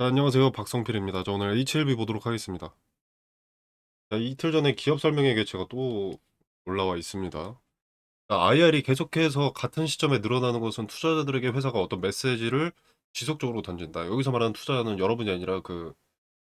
자, 안녕하세요. 박성필입니다. 저 오늘 HLB 보도록 하겠습니다. 자, 이틀 전에 기업 설명회 개최가 또 올라와 있습니다. IR이 계속해서 같은 시점에 늘어나는 것은 투자자들에게 회사가 어떤 메시지를 지속적으로 던진다. 여기서 말하는 투자는 여러분이 아니라 그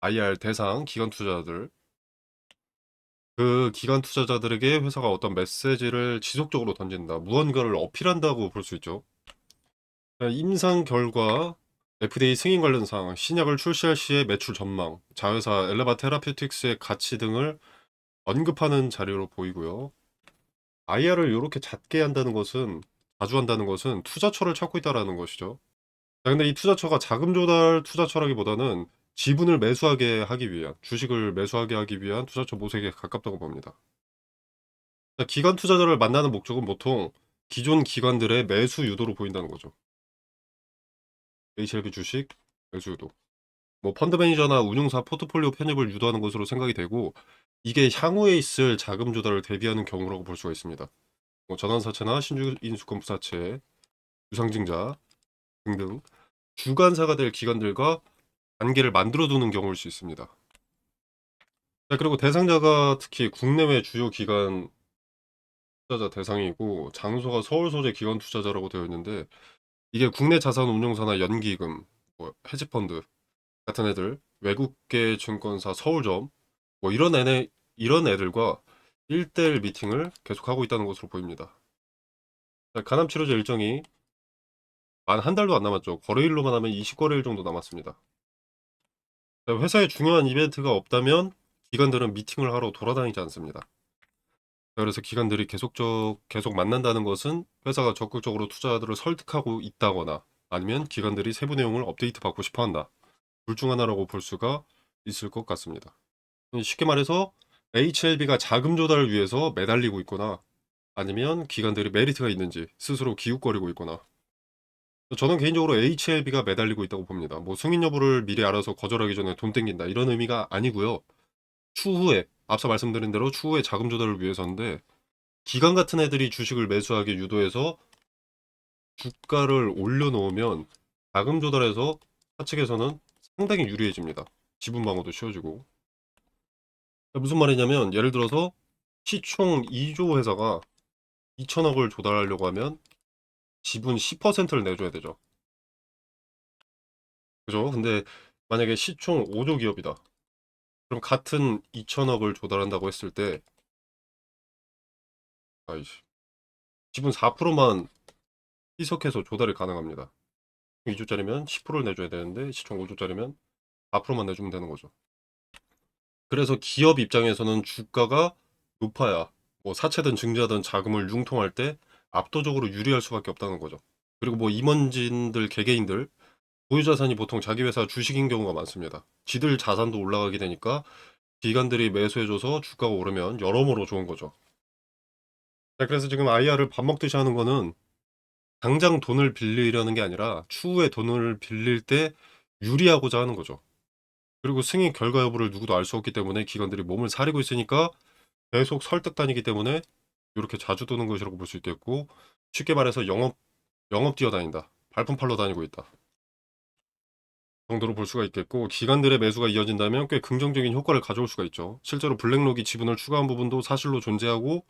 IR 대상 기관 투자자들, 그 기관 투자자들에게 회사가 어떤 메시지를 지속적으로 던진다. 무언가를 어필한다고 볼 수 있죠. 자, 임상 결과, FDA 승인 관련 사항, 신약을 출시할 시의 매출 전망, 자회사 엘레바 테라퓨틱스의 가치 등을 언급하는 자료로 보이고요. IR을 이렇게 잦게 한다는 것은, 자주 한다는 것은 투자처를 찾고 있다라는 것이죠. 자, 근데 이 투자처가 자금 조달 투자처라기보다는 지분을 매수하게 하기 위한, 주식을 매수하게 하기 위한 투자처 모색에 가깝다고 봅니다. 자, 기관 투자자를 만나는 목적은 보통 기존 기관들의 매수 유도로 보인다는 거죠. HLB 주식 매수 유도. 뭐 펀드 매니저나 운용사 포트폴리오 편입을 유도하는 것으로 생각이 되고, 이게 향후에 있을 자금 조달을 대비하는 경우라고 볼 수가 있습니다. 뭐 전환사채나 신주인수권부사채, 유상증자 등등 주관사가 될 기관들과 관계를 만들어두는 경우일 수 있습니다. 자, 그리고 대상자가 특히 국내외 주요 기관 투자자 대상이고, 장소가 서울 소재 기관 투자자라고 되어 있는데, 이게 국내 자산 운용사나 연기금, 뭐 헤지펀드 같은 애들, 외국계 증권사 서울점, 뭐 이런 애들과 1대1 미팅을 계속하고 있다는 것으로 보입니다. 자, 간암 치료제 일정이 만 한 달도 안 남았죠. 거래일로만 하면 20거래일 정도 남았습니다. 자, 회사에 중요한 이벤트가 없다면 기관들은 미팅을 하러 돌아다니지 않습니다. 자, 그래서 기관들이 계속 만난다는 것은 회사가 적극적으로 투자자들을 설득하고 있다거나, 아니면 기관들이 세부 내용을 업데이트 받고 싶어 한다. 둘 중 하나라고 볼 수가 있을 것 같습니다. 쉽게 말해서 HLB가 자금 조달을 위해서 매달리고 있거나, 아니면 기관들이 메리트가 있는지 스스로 기웃거리고 있거나. 저는 개인적으로 HLB가 매달리고 있다고 봅니다. 뭐 승인 여부를 미리 알아서 거절하기 전에 돈 땡긴다 이런 의미가 아니고요. 추후에 앞서 말씀드린 대로 추후에 자금 조달을 위해서인데, 기관 같은 애들이 주식을 매수하게 유도해서 주가를 올려놓으면 자금 조달에서 사측에서는 상당히 유리해집니다. 지분 방어도 쉬워지고. 무슨 말이냐면, 예를 들어서 시총 2조 회사가 2천억을 조달하려고 하면 지분 10%를 내줘야 되죠. 그죠? 근데 만약에 시총 5조 기업이다. 그럼 같은 2천억을 조달한다고 했을 때, 아이씨, 지분 4%만 희석해서 조달이 가능합니다. 2조짜리면 10%를 내줘야 되는데 시총 5조짜리면 4%만 내주면 되는 거죠. 그래서 기업 입장에서는 주가가 높아야 뭐 사채든 증자든 자금을 융통할 때 압도적으로 유리할 수밖에 없다는 거죠. 그리고 뭐 임원진들, 개개인들, 보유자산이 보통 자기 회사 주식인 경우가 많습니다. 지들 자산도 올라가게 되니까 기관들이 매수해줘서 주가가 오르면 여러모로 좋은 거죠. 자, 그래서 지금 IR을 밥 먹듯이 하는 거는 당장 돈을 빌리려는 게 아니라 추후에 돈을 빌릴 때 유리하고자 하는 거죠. 그리고 승인 결과 여부를 누구도 알 수 없기 때문에 기관들이 몸을 사리고 있으니까 계속 설득단이기 때문에 이렇게 자주 도는 것이라고 볼 수 있겠고, 쉽게 말해서 영업 뛰어다닌다. 발품 팔러 다니고 있다. 정도로 볼 수가 있겠고, 기관들의 매수가 이어진다면 꽤 긍정적인 효과를 가져올 수가 있죠. 실제로 블랙록이 지분을 추가한 부분도 사실로 존재하고,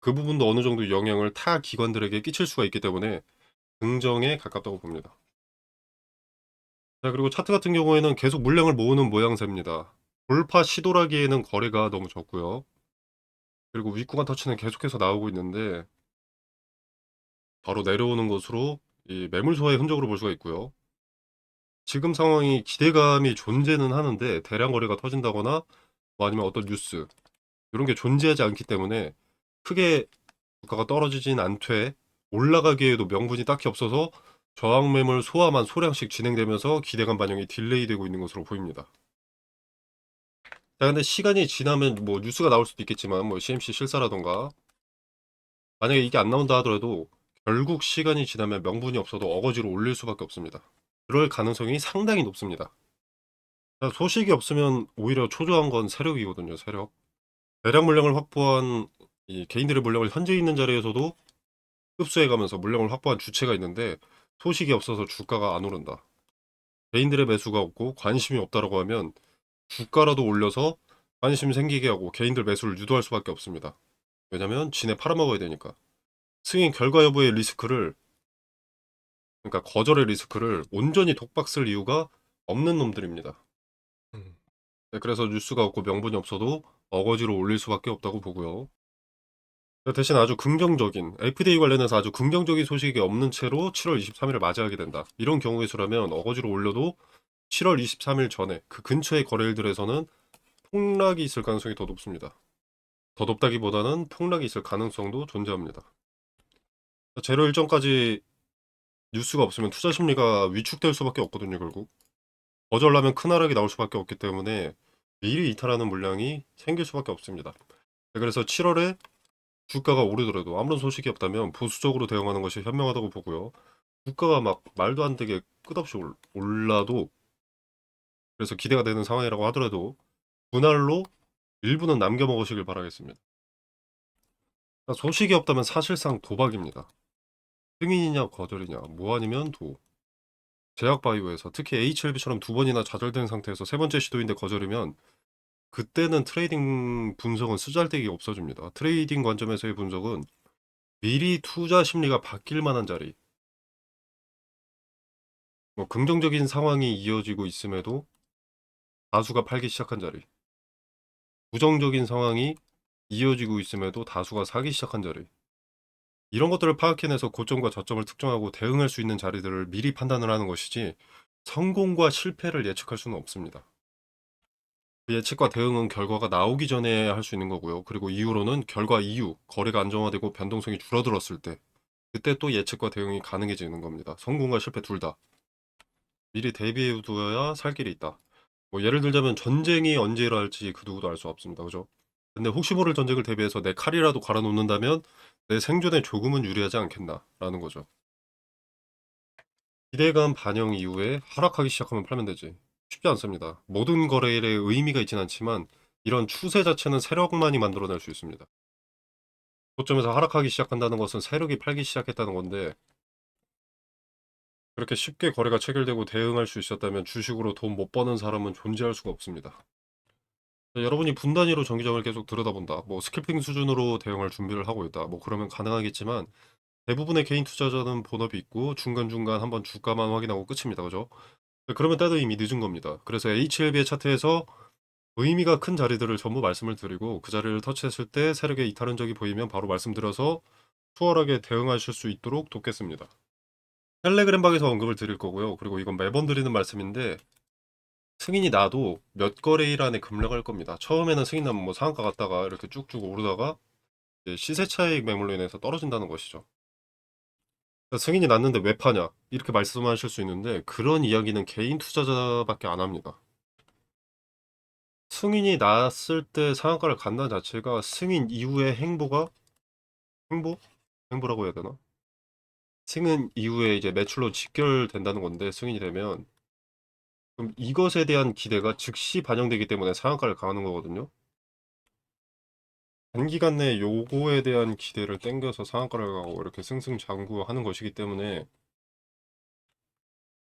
그 부분도 어느 정도 영향을 타 기관들에게 끼칠 수가 있기 때문에 긍정에 가깝다고 봅니다. 자, 그리고 차트 같은 경우에는 계속 물량을 모으는 모양새입니다. 돌파 시도라기에는 거래가 너무 적고요. 그리고 윗구간 터치는 계속해서 나오고 있는데, 바로 내려오는 것으로 이 매물 소화의 흔적으로 볼 수가 있고요. 지금 상황이 기대감이 존재는 하는데, 대량 거래가 터진다거나 뭐 아니면 어떤 뉴스 이런 게 존재하지 않기 때문에 크게 주가가 떨어지진 않되, 올라가기에도 명분이 딱히 없어서 저항 매물 소화만 소량씩 진행되면서 기대감 반영이 딜레이되고 있는 것으로 보입니다. 자, 근데 시간이 지나면 뭐 뉴스가 나올 수도 있겠지만, 뭐 CMC 실사라던가, 만약에 이게 안 나온다 하더라도 결국 시간이 지나면 명분이 없어도 어거지로 올릴 수밖에 없습니다. 그럴 가능성이 상당히 높습니다. 자, 소식이 없으면 오히려 초조한 건 세력이거든요, 세력. 대량 물량을 확보한 이 개인들의 물량을 현재 있는 자리에서도 흡수해가면서 물량을 확보한 주체가 있는데, 소식이 없어서 주가가 안 오른다. 개인들의 매수가 없고 관심이 없다라고 하면 주가라도 올려서 관심 생기게 하고 개인들 매수를 유도할 수밖에 없습니다. 왜냐면 지네 팔아먹어야 되니까. 승인 결과 여부의 리스크를, 그러니까 거절의 리스크를 온전히 독박 쓸 이유가 없는 놈들입니다. 네, 그래서 뉴스가 없고 명분이 없어도 어거지로 올릴 수밖에 없다고 보고요. 대신 아주 긍정적인 FDA 관련해서 아주 긍정적인 소식이 없는 채로 7월 23일을 맞이하게 된다. 이런 경우의 수라면 어거지로 올려도 7월 23일 전에 그 근처의 거래일들에서는 폭락이 있을 가능성이 더 높습니다. 더 높다기보다는 폭락이 있을 가능성도 존재합니다. 제로 일정까지 뉴스가 없으면 투자 심리가 위축될 수밖에 없거든요, 결국. 거절하면 큰 하락이 나올 수밖에 없기 때문에 미리 이탈하는 물량이 생길 수밖에 없습니다. 그래서 7월에 주가가 오르더라도 아무런 소식이 없다면 보수적으로 대응하는 것이 현명하다고 보고요. 주가가 막 말도 안 되게 끝없이 올라도, 그래서 기대가 되는 상황이라고 하더라도 분할로 일부는 남겨 먹으시길 바라겠습니다. 소식이 없다면 사실상 도박입니다. 승인이냐 거절이냐, 뭐 아니면 도. 제약바이오에서 특히 HLB처럼 두 번이나 좌절된 상태에서 세 번째 시도인데 거절이면 그때는 트레이딩 분석은 쓰잘데기 없어집니다. 트레이딩 관점에서의 분석은 미리 투자 심리가 바뀔 만한 자리, 뭐 긍정적인 상황이 이어지고 있음에도 다수가 팔기 시작한 자리, 부정적인 상황이 이어지고 있음에도 다수가 사기 시작한 자리, 이런 것들을 파악해내서 고점과 저점을 특정하고 대응할 수 있는 자리들을 미리 판단을 하는 것이지 성공과 실패를 예측할 수는 없습니다. 그 예측과 대응은 결과가 나오기 전에 할 수 있는 거고요. 그리고 이후로는 결과 이후 거래가 안정화되고 변동성이 줄어들었을 때, 그때 또 예측과 대응이 가능해지는 겁니다. 성공과 실패 둘 다. 미리 대비해 두어야 살 길이 있다. 뭐 예를 들자면 전쟁이 언제 일어날지 그 누구도 알 수 없습니다. 그죠? 근데 혹시 모를 전쟁을 대비해서 내 칼이라도 갈아 놓는다면 내 생존에 조금은 유리하지 않겠나라는 거죠. 기대감 반영 이후에 하락하기 시작하면 팔면 되지. 쉽지 않습니다. 모든 거래에 의미가 있진 않지만 이런 추세 자체는 세력만이 만들어낼 수 있습니다. 고점에서 하락하기 시작한다는 것은 세력이 팔기 시작했다는 건데, 그렇게 쉽게 거래가 체결되고 대응할 수 있었다면 주식으로 돈 못 버는 사람은 존재할 수가 없습니다. 여러분이 분 단위로 정기적을 계속 들여다본다, 뭐 스킬핑 수준으로 대응할 준비를 하고 있다, 뭐 그러면 가능하겠지만 대부분의 개인 투자자는 본업이 있고 중간중간 한번 주가만 확인하고 끝입니다. 그죠? 그러면 때도 이미 늦은 겁니다. 그래서 HLB의 차트에서 의미가 큰 자리들을 전부 말씀을 드리고 그 자리를 터치했을 때 세력의 이탈 흔적이 보이면 바로 말씀드려서 수월하게 대응하실 수 있도록 돕겠습니다. 텔레그램 방에서 언급을 드릴 거고요. 그리고 이건 매번 드리는 말씀인데, 승인이 나도 몇 거래일 안에 급락할 겁니다. 처음에는 승인 나면 뭐 상한가 갔다가 이렇게 쭉쭉 오르다가 이제 시세 차익 매물로 인해서 떨어진다는 것이죠. 그러니까 승인이 났는데 왜 파냐? 이렇게 말씀하실 수 있는데 그런 이야기는 개인 투자자밖에 안 합니다. 승인이 났을 때 상한가를 간다는 자체가 승인 이후의 행보? 행보라고 해야 되나? 승인 이후에 이제 매출로 직결된다는 건데, 승인이 되면 그럼 이것에 대한 기대가 즉시 반영되기 때문에 상한가를 가는 거거든요. 단기간 내에 요거에 대한 기대를 땡겨서 상한가를 가고 이렇게 승승장구하는 것이기 때문에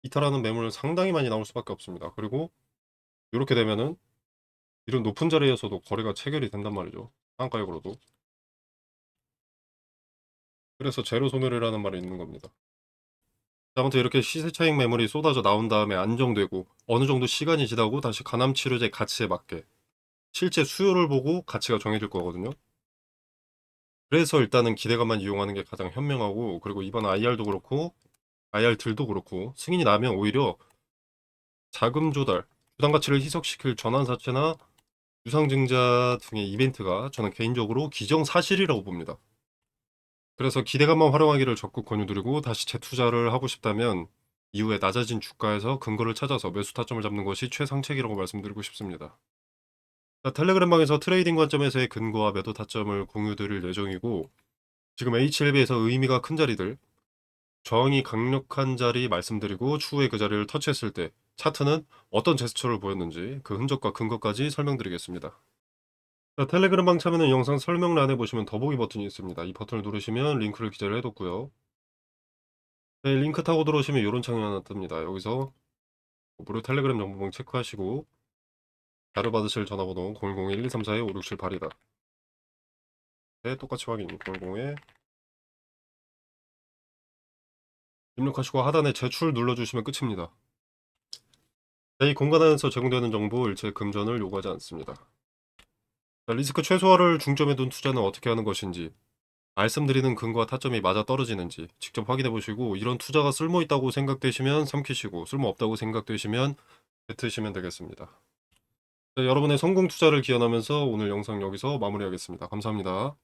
이탈하는 매물 상당히 많이 나올 수밖에 없습니다. 그리고 이렇게 되면은 이런 높은 자리에서도 거래가 체결이 된단 말이죠. 상한가액으로도. 그래서 제로 소멸이라는 말이 있는 겁니다. 아무튼 이렇게 시세 차익 매물이 쏟아져 나온 다음에 안정되고 어느 정도 시간이 지나고 다시 간암 치료제 가치에 맞게 실제 수요를 보고 가치가 정해질 거거든요. 그래서 일단은 기대감만 이용하는 게 가장 현명하고, 그리고 이번 IR도 그렇고 IR들도 그렇고 승인이 나면 오히려 자금 조달, 주당 가치를 희석시킬 전환사채나 유상증자 등의 이벤트가 저는 개인적으로 기정사실이라고 봅니다. 그래서 기대감만 활용하기를 적극 권유드리고, 다시 재투자를 하고 싶다면 이후에 낮아진 주가에서 근거를 찾아서 매수 타점을 잡는 것이 최상책이라고 말씀드리고 싶습니다. 텔레그램방에서 트레이딩 관점에서의 근거와 매도 타점을 공유드릴 예정이고, 지금 HLB에서 의미가 큰 자리들, 저항이 강력한 자리 말씀드리고 추후에 그 자리를 터치했을 때 차트는 어떤 제스처를 보였는지 그 흔적과 근거까지 설명드리겠습니다. 텔레그램방 참여는 영상 설명란에 보시면 더보기 버튼이 있습니다. 이 버튼을 누르시면 링크를 기재를 해뒀고요. 네, 링크 타고 들어오시면 이런 창이 하나 뜹니다. 여기서 무료 텔레그램 정보방 체크하시고 자료 받으실 전화번호 001-1234-5678이다. 네, 똑같이 확인. 00에 입력하시고 하단에 제출 눌러주시면 끝입니다. 이 공간 안에서 제공되는 정보 일체 금전을 요구하지 않습니다. 자, 리스크 최소화를 중점에 둔 투자는 어떻게 하는 것인지, 말씀드리는 근거와 타점이 맞아 떨어지는지 직접 확인해 보시고, 이런 투자가 쓸모 있다고 생각되시면 삼키시고, 쓸모 없다고 생각되시면 뱉으시면 되겠습니다. 네, 여러분의 성공 투자를 기원하면서 오늘 영상 여기서 마무리하겠습니다. 감사합니다.